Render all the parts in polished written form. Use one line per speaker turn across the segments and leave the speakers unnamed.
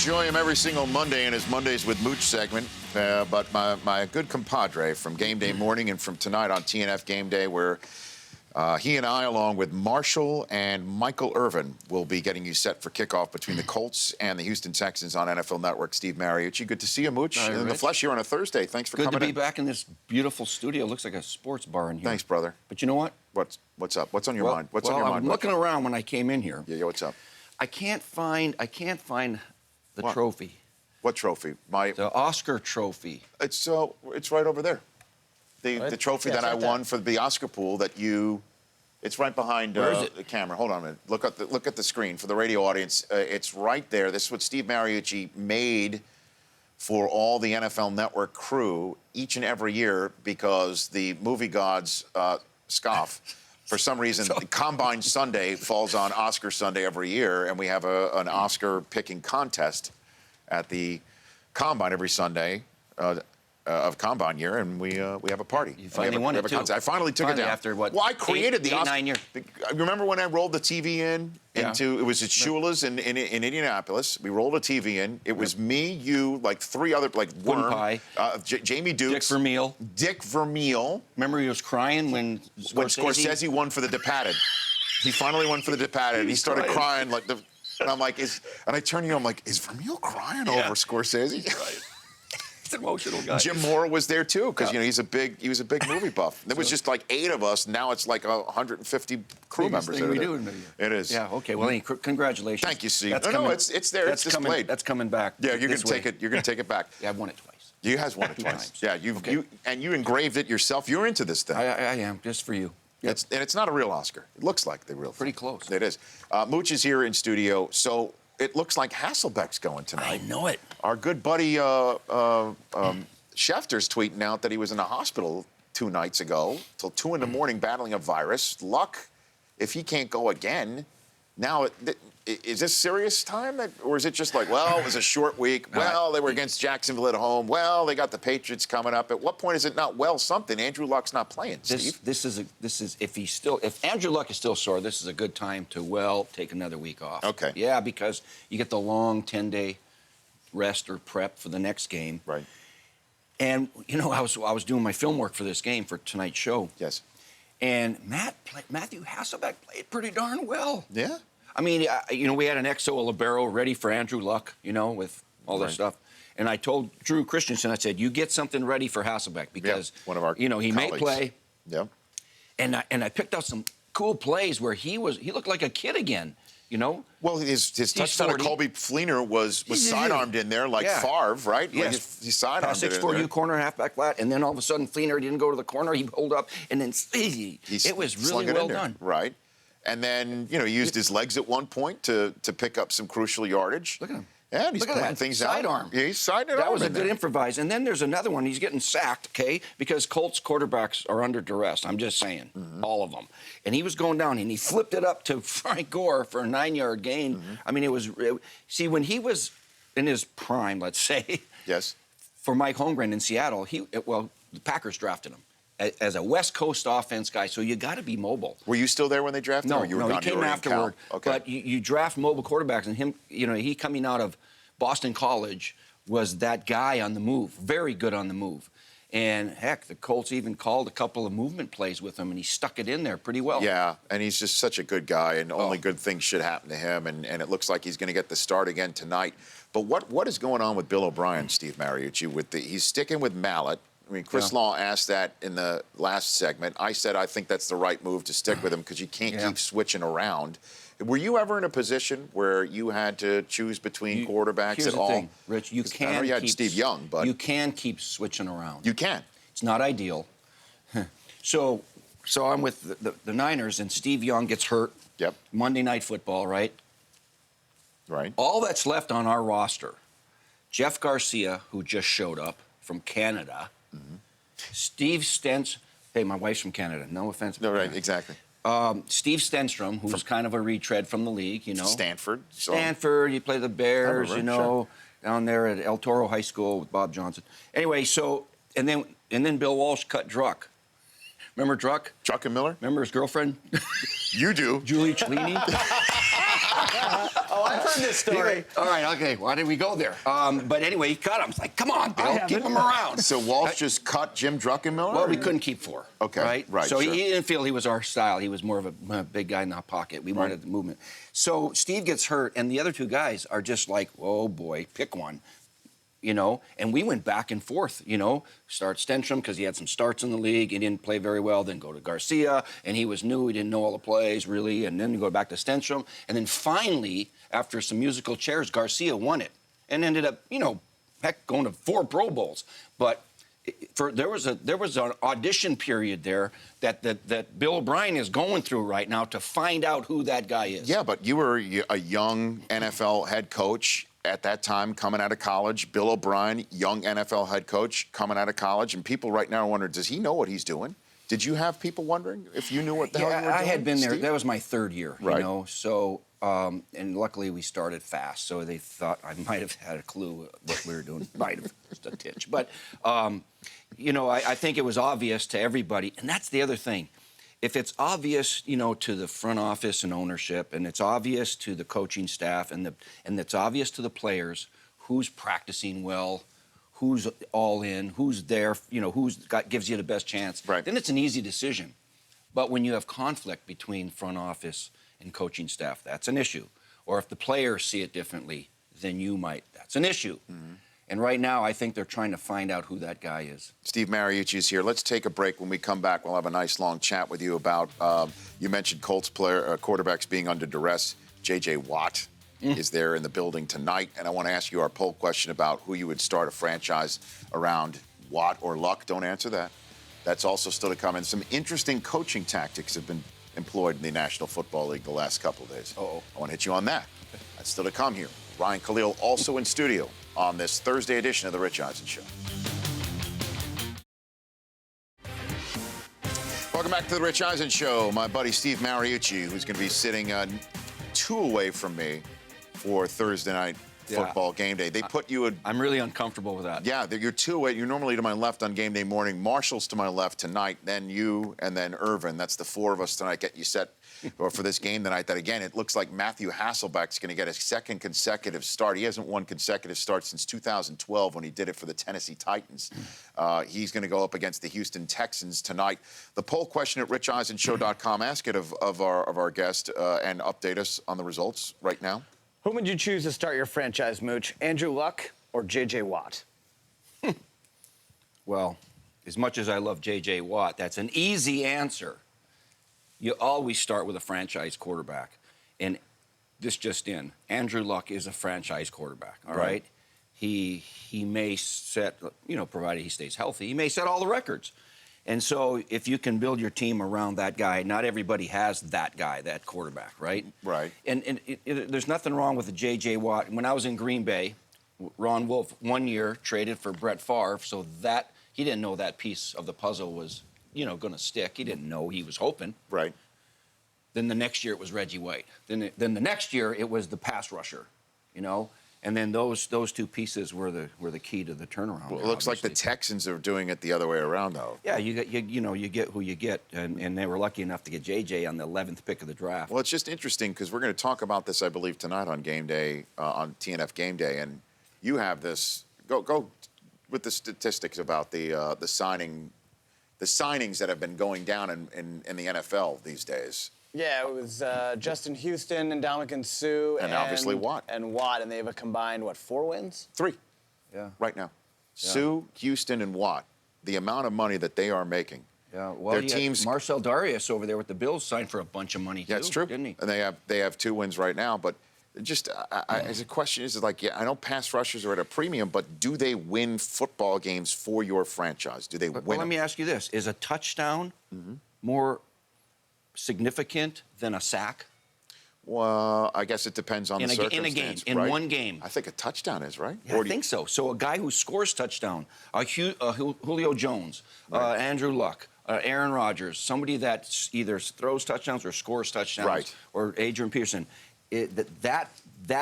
enjoy him every single Monday in his Mondays with Mooch segment. But my good compadre from Game Day Morning and from tonight on TNF Game Day, where he and I, along with Marshall and Michael Irvin, will be getting you set for kickoff between the Colts and the Houston Texans on NFL Network. Steve Mariucci, good to see you, Mooch, in the flesh here on a Thursday. Thanks for coming in.
Good to be back in this beautiful studio. Looks like a sports bar in here.
Thanks, brother.
But you know what?
What's up? What's on your mind? What's on your mind?
I'm looking around when I came in here.
Yeah, what's up?
I can't find the trophy.
What trophy?
The Oscar trophy.
It's right over there. The trophy that I won for the Oscar pool that you. It's right behind the camera. Hold on a minute. Look at the screen for the radio audience. It's right there. This is what Steve Mariucci made for all the NFL Network crew each and every year because the movie gods scoff. For some reason, Combine Sunday falls on Oscar Sunday every year, and we have an Oscar-picking contest at the Combine every Sunday of Combine year, and we have a party.
You finally won it, too.
I finally took it down.
After what?
Well, I created the Oscar.
9 years.
Remember when I rolled the TV into it was at Shula's in Indianapolis. We rolled a TV in. It was me, you, like three other, like Worm, Jamie Dukes, Dick Vermeil.
Remember he was crying when
Scorsese won for The Departed. He finally won for The Departed. He started crying like the. And I'm like, and I turn to you, I'm like, is Vermeil crying over Scorsese?
Right. He's an emotional guy.
Jim Moore was there too, because he was a big movie buff. There was just like 8 of us. Now it's like 150 crew members.
Thing we do in
it is.
Yeah. Okay. Well, congratulations.
Thank you, Steve. No, it's there. It's displayed.
That's coming back.
Yeah, you're gonna take it. You're gonna take it back.
Yeah, I've won it twice.
You has won it twice. Yeah, you engraved it yourself. You're into this thing.
I am, just for you.
Yep. It's not a real Oscar. It looks like the real thing.
Pretty close.
It is. Mooch is here in studio, so it looks like Hasselbeck's going tonight.
I know it.
Our good buddy Schefter's tweeting out that he was in a hospital 2 nights ago till 2 in the morning battling a virus. Luck, if he can't go again. Now, is this serious time? Or is it just like, well, it was a short week. Well, they were against Jacksonville at home. Well, they got the Patriots coming up. At what point is it not something? Andrew Luck's not playing, Steve.
This is if Andrew Luck is still sore, this is a good time to take another week off.
Okay.
Yeah, because you get the long 10-day rest or prep for the next game.
Right.
And you know, I was doing my film work for this game for tonight's show.
Yes.
And Matthew Hasselbeck played pretty darn well.
Yeah.
I mean, we had an exo libero ready for Andrew Luck, with all this stuff. And I told Drew Christensen, I said, you get something ready for Hasselbeck because,
one of our
he
colleagues
may play.
Yeah.
And I picked out some cool plays where he looked like a kid again,
Well, his touchdown to Colby Fleener was sidearmed in there like Favre, right?
Yes.
Like he sidearmed it in there.
6'4" corner, halfback flat, and then all of a sudden Fleener didn't go to the corner. He pulled up, and then it was really well done.
Right. And then, he used his legs at one point to pick up some crucial yardage.
Look at him.
Yeah, and he's pulling things out.
Sidearm.
Yeah, he's sidearm.
That was a good improvise. And then there's another one. He's getting sacked, because Colts quarterbacks are under duress. I'm just saying, all of them. And he was going down, and he flipped it up to Frank Gore for a 9-yard gain. I mean, see, when he was in his prime, let's say,
yes,
for Mike Holmgren in Seattle, the Packers drafted him as a West Coast offense guy, so you got to be mobile.
Were you still there when they drafted him?
No, he came afterward.
Okay.
But you draft mobile quarterbacks, and him, he coming out of Boston College was that guy on the move, very good on the move. And, heck, the Colts even called a couple of movement plays with him, and he stuck it in there pretty well.
Yeah, and he's just such a good guy, and only good things should happen to him, and it looks like he's going to get the start again tonight. But what is going on with Bill O'Brien, Steve Mariucci? He's sticking with Mallett. I mean, Chris Law asked that in the last segment. I said I think that's the right move to stick with him because you can't keep switching around. Were you ever in a position where you had to choose between quarterbacks at all?
Here's the thing, Rich. You can.
I know you had Steve Young, but
you can keep switching around.
You can.
It's not ideal. So I'm with the Niners, and Steve Young gets hurt.
Yep.
Monday Night Football, right?
Right.
All that's left on our roster: Jeff Garcia, who just showed up from Canada. Steve Stens. Hey, my wife's from Canada. No offense.
No, right, exactly.
Steve Stenstrom, who's kind of a retread from the league,
Stanford.
Stanford, he played the Bears, down there at El Toro High School with Bob Johnson. Anyway, and then Bill Walsh cut Druck. Remember Druck?
Druck and Miller?
Remember his girlfriend?
You do.
Julie Cellini.
Oh, I've heard this story.
All right, okay. Why did we go there? But anyway, he cut him. It's like, come on, Bill, keep him around.
So Walsh just cut Jim Druckenmiller?
Well, we couldn't keep 4.
Okay, right,
So
sure.
he didn't feel he was our style. He was more of a big guy in the pocket. We wanted the movement. So Steve gets hurt, and the other 2 guys are just like, oh, boy, pick one. You know, and we went back and forth, you know, start Stenstrom because he had some starts in the league. He didn't play very well. Then go to Garcia, and he was new. He didn't know all the plays, really. And then go back to Stenstrom. And then finally, after some musical chairs, Garcia won it and ended up, you know, heck, going to 4 Pro Bowls. But there was an audition period there that Bill O'Brien is going through right now to find out who that guy is.
Yeah, but you were a young NFL head coach at that time, coming out of college. Bill O'Brien, young NFL head coach, coming out of college. And people right now are wondering, does he know what he's doing? Did you have people wondering if you knew what the hell you were doing?
I had been there.
Steve?
That was my 3rd year,
Right.
you know. So, and luckily we started fast. So they thought I might have had a clue what we were doing. Might have, just a titch. But, you know, I think it was obvious to everybody. And that's the other thing. If it's obvious, you know, to the front office and ownership, and it's obvious to the coaching staff, and it's obvious to the players who's practicing well, who's all in, who's there, you know, gives you the best chance,
right,
then it's an easy decision. But when you have conflict between front office and coaching staff, that's an issue. Or if the players see it differently, then that's an issue. Mm-hmm. And right now, I think they're trying to find out who that guy is.
Steve Mariucci is here. Let's take a break. When we come back, we'll have a nice long chat with you about, you mentioned Colts quarterbacks being under duress. J.J. Watt is there in the building tonight. And I want to ask you our poll question about who you would start a franchise around, Watt or Luck. Don't answer that. That's also still to come. And some interesting coaching tactics have been employed in the National Football League the last couple of days.
Uh-oh.
I want to hit you on that. That's still to come here. Ryan Khalil also in studio on this Thursday edition of The Rich Eisen Show. Welcome back to The Rich Eisen Show. My buddy Steve Mariucci, who's going to be sitting 2 away from me for Thursday night football game day. They put you at...
I'm really uncomfortable with that.
Yeah, you're 2 away. You're normally to my left on game day morning. Marshall's to my left tonight, then you, and then Irvin. That's the 4 of us tonight. Get you set for this game tonight. That, again, it looks like Matthew Hasselbeck's going to get a 2nd consecutive start. He hasn't won consecutive starts since 2012 when he did it for the Tennessee Titans. He's going to go up against the Houston Texans tonight. The poll question at richeisenshow.com. Ask it of our guest and update us on the results right now.
Who would you choose to start your franchise, Mooch? Andrew Luck or J.J. Watt?
Well, as much as I love J.J. Watt, that's an easy answer. You always start with a franchise quarterback. And this just in, Andrew Luck is a franchise quarterback, all right? He may set, you know, provided he stays healthy, he may set all the records. And so if you can build your team around that guy, not everybody has that guy, that quarterback, right?
Right.
And there's nothing wrong with the J.J. Watt. When I was in Green Bay, Ron Wolf, 1 year, traded for Brett Favre, so that he didn't know that piece of the puzzle was, you know, going to stick. He didn't know. He was hoping.
Right.
Then the next year it was Reggie White. Then the next year it was the pass rusher, you know. And then those 2 pieces were the key to the turnaround.
Well, it looks like the Texans are doing it the other way around, though.
Yeah, you get who you get, and they were lucky enough to get JJ on the 11th pick of the draft.
Well, it's just interesting because we're going to talk about this, I believe, tonight on Game Day, on TNF Game Day, and you have this. Go with the statistics about the signings that have been going down in the NFL these days.
Yeah, it was Justin Houston and Ndamukong Suh.
And obviously Watt.
And Watt, and they have a combined, 4 wins?
3.
Yeah.
Right now.
Yeah.
Suh, Houston, and Watt. The amount of money that they are making.
Yeah, well,
their teams.
Marcel Darius over there with the Bills signed for a bunch of money, too.
That's true.
Didn't he?
And they have 2 wins right now, but just as a question is like, yeah, I know pass rushers are at a premium, but do they win football games for your franchise? Do they win?
Well, let me ask you this: is a touchdown more significant than a sack?
Well, I guess it depends on the circumstance.
In one game.
I think a touchdown is, right?
Yeah, I think so. So a guy who scores touchdown, Julio Jones, Andrew Luck, Aaron Rodgers, somebody that either throws touchdowns or scores touchdowns, or Adrian Peterson, that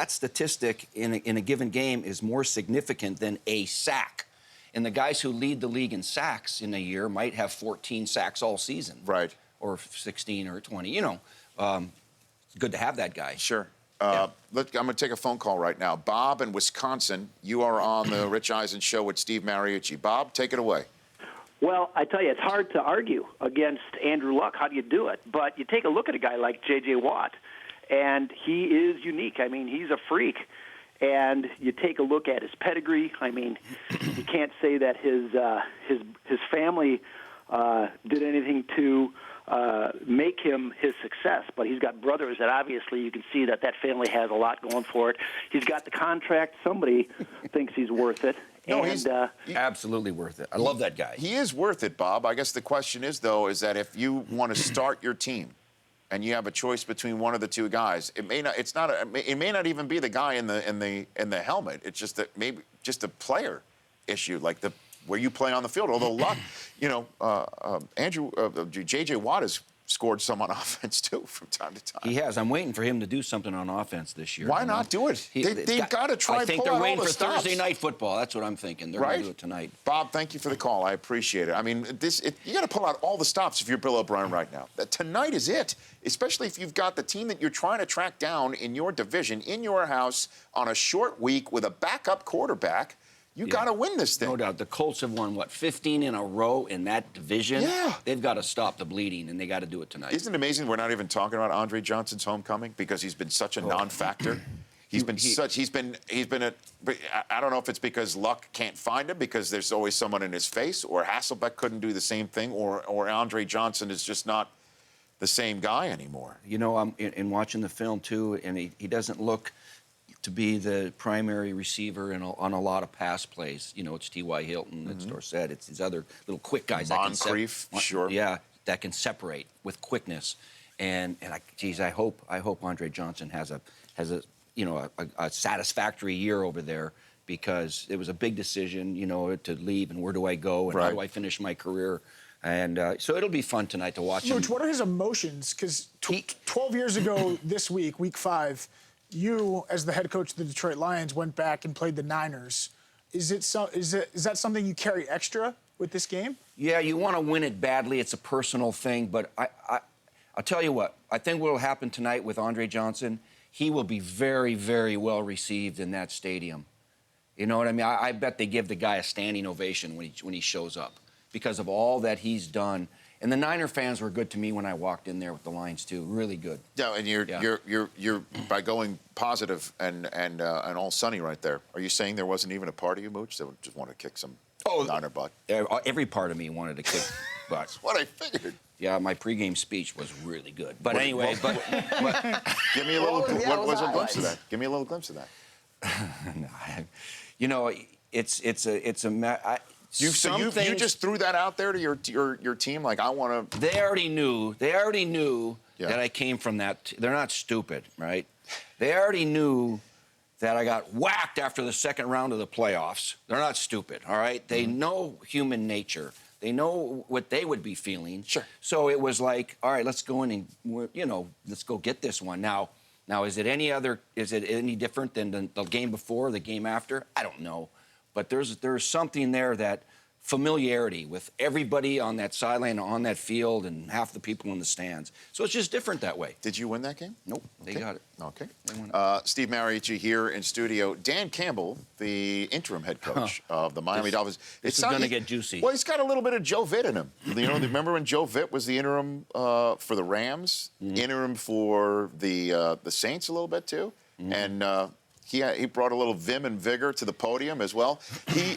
statistic in a given game is more significant than a sack. And the guys who lead the league in sacks in a year might have 14 sacks all season.
Right.
Or 16 or 20, you know. It's good to have that guy.
Sure. Look, I'm going to take a phone call right now. Bob in Wisconsin, you are on the Rich Eisen Show with Steve Mariucci. Bob, take it away.
Well, I tell you, it's hard to argue against Andrew Luck. How do you do it? But you take a look at a guy like J.J. Watt, and he is unique. I mean, he's a freak. And you take a look at his pedigree. I mean, you can't say that his family did anything to make him his success, but he's got brothers that obviously you can see that family has a lot going for it. He's got the contract. Somebody thinks he's worth it.
No,
and,
he's
absolutely worth it. I love that guy.
He is worth it, Bob. I guess the question is, though, is that if you want to start your team and you have a choice between one of the two guys, it may not even be the guy in the helmet. It's just that maybe just a player issue, like where you play on the field. Although Luck, J.J. Watt has scored some on offense too from time to time.
He has. I'm waiting for him to do something on offense this year.
Why not do it? They've got to try.
I think they're waiting for Thursday night football. That's what I'm thinking. They're going to do it tonight.
Bob, thank you for the call. I appreciate it. I mean, you got to pull out all the stops if you're Bill O'Brien right now. Tonight is it, especially if you've got the team that you're trying to track down in your division, in your house, on a short week with a backup quarterback. You got to win this thing.
No doubt. The Colts have won, 15 in a row in that division?
Yeah.
They've got to stop the bleeding, and they got to do it tonight.
Isn't it amazing we're not even talking about Andre Johnson's homecoming because he's been such a non-factor? He's been a. I don't know if it's because Luck can't find him because there's always someone in his face, or Hasselbeck couldn't do the same thing, or Andre Johnson is just not the same guy anymore.
You know, I'm in watching the film, too, and he doesn't look to be the primary receiver on a lot of pass plays. You know, it's T.Y. Hilton, it's Dorsett, it's these other little quick guys.
Moncrief, sure.
Yeah, that can separate with quickness. And I hope Andre Johnson has a satisfactory year over there, because it was a big decision, to leave and where do I go and how do I finish my career. And so it'll be fun tonight to watch him.
Mooch, what are his emotions? Because 12 years ago this week, week 5, you, as the head coach of the Detroit Lions, went back and played the Niners. Is that something you carry extra with this game?
Yeah, you want to win it badly. It's a personal thing. But I'll tell you what. I think what will happen tonight with Andre Johnson, he will be very, very well received in that stadium. You know what I mean? I bet they give the guy a standing ovation when he shows up because of all that he's done. And the Niner fans were good to me when I walked in there with the Lions too. Really good.
Yeah, and you're by going positive and all sunny right there. Are you saying there wasn't even a part of you, Mooch, that just wanted to kick some Niner butt?
Every part of me wanted to kick butt.
That's what I figured.
Yeah, my pregame speech was really good. But anyway,
give me a little. What was a glimpse of that? Give me a little glimpse of that. You just threw that out there to your team, like, I want to.
They already knew that I came from that. They're not stupid, right? They already knew that I got whacked after the second round of the playoffs. They're not stupid, all right? They know human nature. They know what they would be feeling.
Sure.
So it was like, all right, let's go in and let's go get this one. Now, is it any different than the game before, the game after? I don't know. But there's something there, that familiarity with everybody on that sideline, on that field, and half the people in the stands. So it's just different that way.
Did you win that game?
Nope, they got it.
Okay.
They won it.
Steve Mariucci here in studio. Dan Campbell, the interim head coach of the Miami Dolphins.
This is going to get juicy.
Well, he's got a little bit of Joe Vitt in him. Remember when Joe Vitt was the interim for the Rams, interim for the Saints a little bit too, and. He brought a little vim and vigor to the podium as well.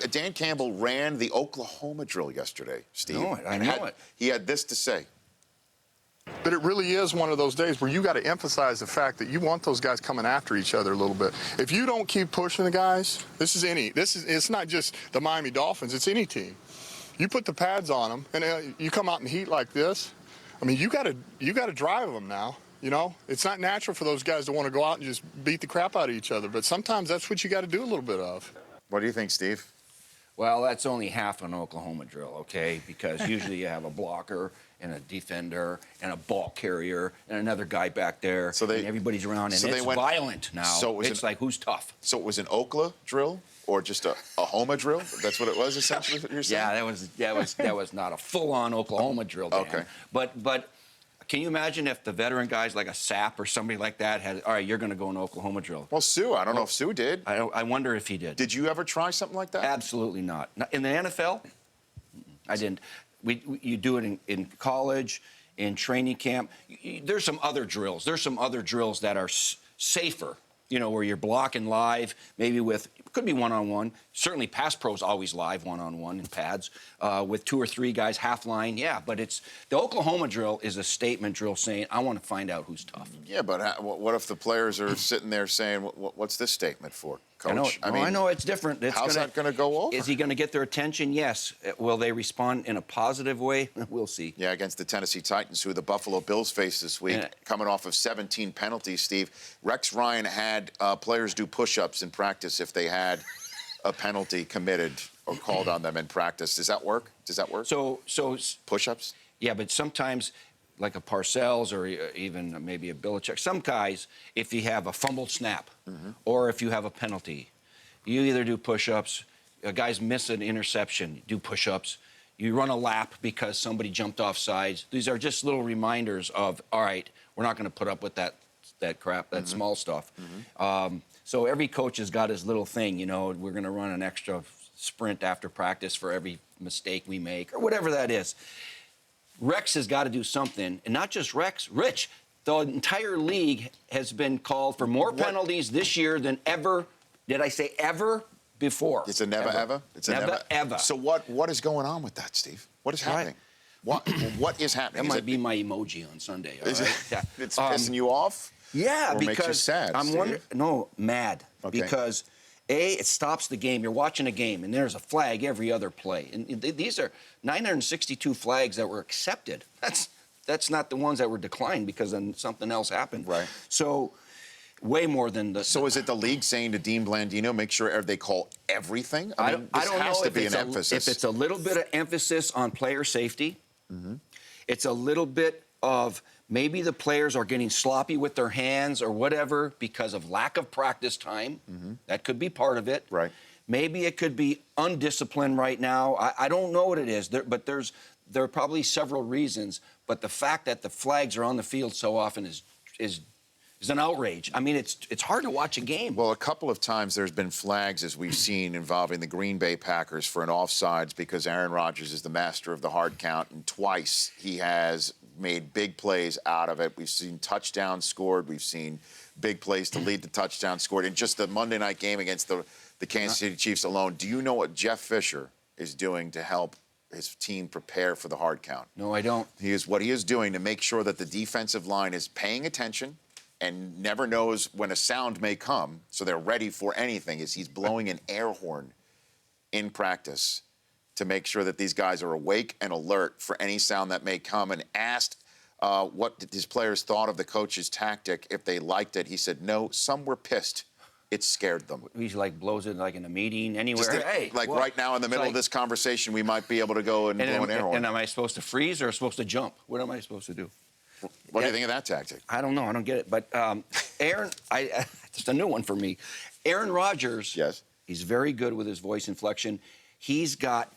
Dan Campbell ran the Oklahoma drill yesterday, Steve.
I know it.
He had this to say.
But it really is one of those days where you got to emphasize the fact that you want those guys coming after each other a little bit. If you don't keep pushing the guys, it's not just the Miami Dolphins, it's any team. You put the pads on them and you come out in heat like this. I mean, you got to drive them now. It's not natural for those guys to want to go out and just beat the crap out of each other. But sometimes that's what you got to do a little bit of.
What do you think, Steve?
Well, that's only half an Oklahoma drill, okay? Because usually you have a blocker and a defender and a ball carrier and another guy back there. And everybody's around, and it's violent now. So it's like, who's tough?
So it was an Oklahoma drill or just a Homa drill? That's what it was, essentially, what you're saying?
Yeah, that was not a full-on Oklahoma drill, Dan.
Okay.
But Can you imagine if the veteran guys like a Sapp or somebody like that had, all right, you're going to go in Oklahoma drill?
Well, Sue, I don't know if Sue did.
I wonder if he did.
Did you ever try something like that?
Absolutely not. In the NFL, I didn't. You do it in college, in training camp. There's some other drills. There's some other drills that are safer, you know, where you're blocking live, maybe with, could be one-on-one. Certainly pass pros always live one-on-one in pads with 2 or 3 guys, half line, yeah. But the Oklahoma drill is a statement drill saying, I want to find out who's tough.
Yeah, but what if the players are sitting there saying, what's this statement for, Coach?
I know it's different.
How's that going to go over?
Is he going to get their attention? Yes. Will they respond in a positive way? We'll see.
Yeah, against the Tennessee Titans, who the Buffalo Bills face this week, coming off of 17 penalties, Steve. Rex Ryan had players do push-ups in practice if they had a penalty committed or called on them in practice. Does that work?
So
Push-ups?
Yeah, but sometimes, like a Parcells or even maybe a Belichick, some guys, if you have a fumbled snap or if you have a penalty, you either do push-ups, guys miss an interception, do push-ups, you run a lap because somebody jumped off sides. These are just little reminders of, all right, we're not going to put up with that crap, that small stuff. So every coach has got his little thing, you know, we're going to run an extra sprint after practice for every mistake we make or whatever that is. Rex has got to do something, and not just Rex, Rich. The entire league has been called for more penalties this year than ever, did I say ever, before.
It's a never ever? It's a
never ever.
So what is going on with that, Steve? What is happening? What is happening?
That might be my emoji on Sunday. All right? Yeah.
It's pissing you off?
Yeah,
or
because
makes you sad,
I'm wondering. No, mad.
Okay.
Because it stops the game. You're watching a game, and there's a flag every other play. And these are 962 flags that were accepted. That's not the ones that were declined because then something else happened.
Right.
So way more than the.
So is it the league saying to Dean Blandino, make sure they call everything? I mean,
I don't
has
know
to
if
be
it's
an emphasis.
If it's a little bit of emphasis on player safety, it's a little bit of maybe the players are getting sloppy with their hands or whatever because of lack of practice time. That could be part of it.
Right.
Maybe it could be undisciplined right now. I don't know what it is, but there are probably several reasons. But the fact that the flags are on the field so often is an outrage. I mean, it's hard to watch a game.
Well, a couple of times there's been flags, as we've seen, involving the Green Bay Packers for an offsides because Aaron Rodgers is the master of the hard count, and twice he has made big plays out of it. We've seen touchdowns scored. We've seen big plays to lead the touchdown scored. In just the Monday night game against the Kansas City Chiefs alone, do you know what Jeff Fisher is doing to help his team prepare for the hard count?
No, I don't.
What he is doing to make sure that the defensive line is paying attention and never knows when a sound may come, so they're ready for anything, is he's blowing an air horn in practice to make sure that these guys are awake and alert for any sound that may come, and asked what his players thought of the coach's tactic, if they liked it. He said, no, some were pissed. It scared them.
He like blows it like in a meeting, anywhere.
Right now in the middle of this conversation, we might be able to go and blow an air horn.
And am I supposed to freeze or supposed to jump? What am I supposed to do?
What do you think of that tactic?
I don't know. I don't get it. But Aaron, just a new one for me. Aaron Rodgers.
Yes.
He's very good with his voice inflection. He's got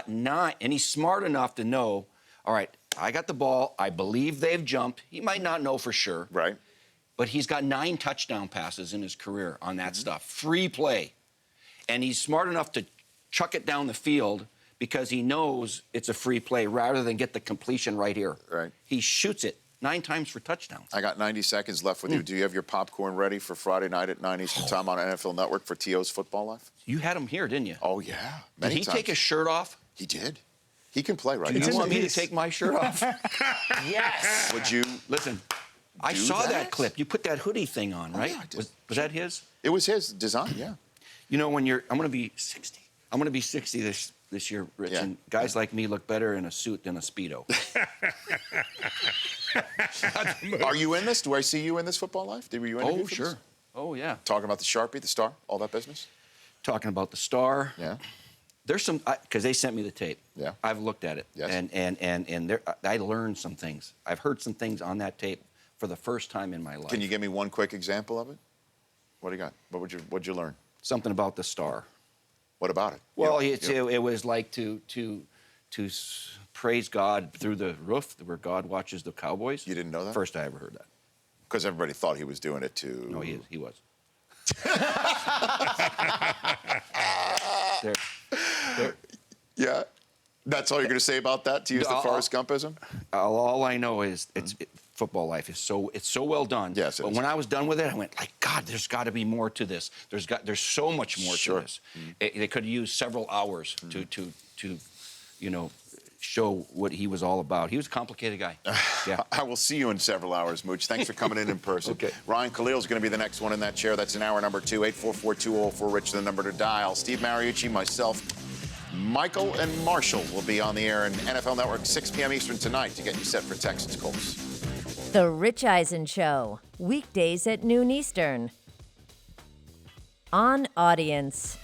9, and he's smart enough to know, all right, I got the ball. I believe they've jumped. He might not know for sure.
Right.
But he's got 9 touchdown passes in his career on that stuff. Free play. And he's smart enough to chuck it down the field because he knows it's a free play rather than get the completion right here.
Right.
He shoots it 9 times for touchdowns.
I got 90 seconds left with you. Do you have your popcorn ready for Friday night at 9 Eastern Time on NFL Network for T.O.'s Football Life?
You had him here, didn't you?
Oh, yeah.
Did he take his shirt off?
He did. He can play right
Do
now.
you want me to take my shirt off?
Yes.
Would you?
Listen, I saw that clip. You put that hoodie thing on, right?
Yeah, I did.
Was that his?
It was his design, yeah.
You know, I'm going to be 60. I'm going to be 60 this year, Rich,
Yeah.
and guys like me look better in a suit than a Speedo.
Are you in this? Do I see you in this Football Life? Were you interviewed
Oh,
for
sure.
this?
Oh, yeah.
Talking about the Sharpie, the star, all that business?
Talking about the star.
Yeah.
There's some, because they sent me the tape.
Yeah.
I've looked at it.
Yes.
And there, I learned some things. I've heard some things on that tape for the first time in my life.
Can you give me one quick example of it? What do you got? What'd you learn?
Something about the star.
What about it?
Well, it was like to praise God through the roof where God watches the Cowboys.
You didn't know that?
First I ever heard that.
Because everybody thought he was doing it to.
No, he was. There.
Yeah. That's all you're going to say about that, to use the Forrest Gumpism?
All I know is football life is so well done.
Yes, it
but
is.
when I was done with it, I went like, God, there's got to be more to this. There's so much more
Sure.
to this. They could have used several hours to show what he was all about. He was a complicated guy. Yeah.
I will see you in several hours, Mooch. Thanks for coming in person.
Okay.
Ryan Khalil's going to be the next one in that chair. That's in hour number 2, 844-204-RICH, the number to dial. Steve Mariucci, myself, Michael, and Marshall will be on the air in NFL Network, 6 p.m. Eastern tonight to get you set for Texans Colts.
The Rich Eisen Show, weekdays at noon Eastern. On Audience.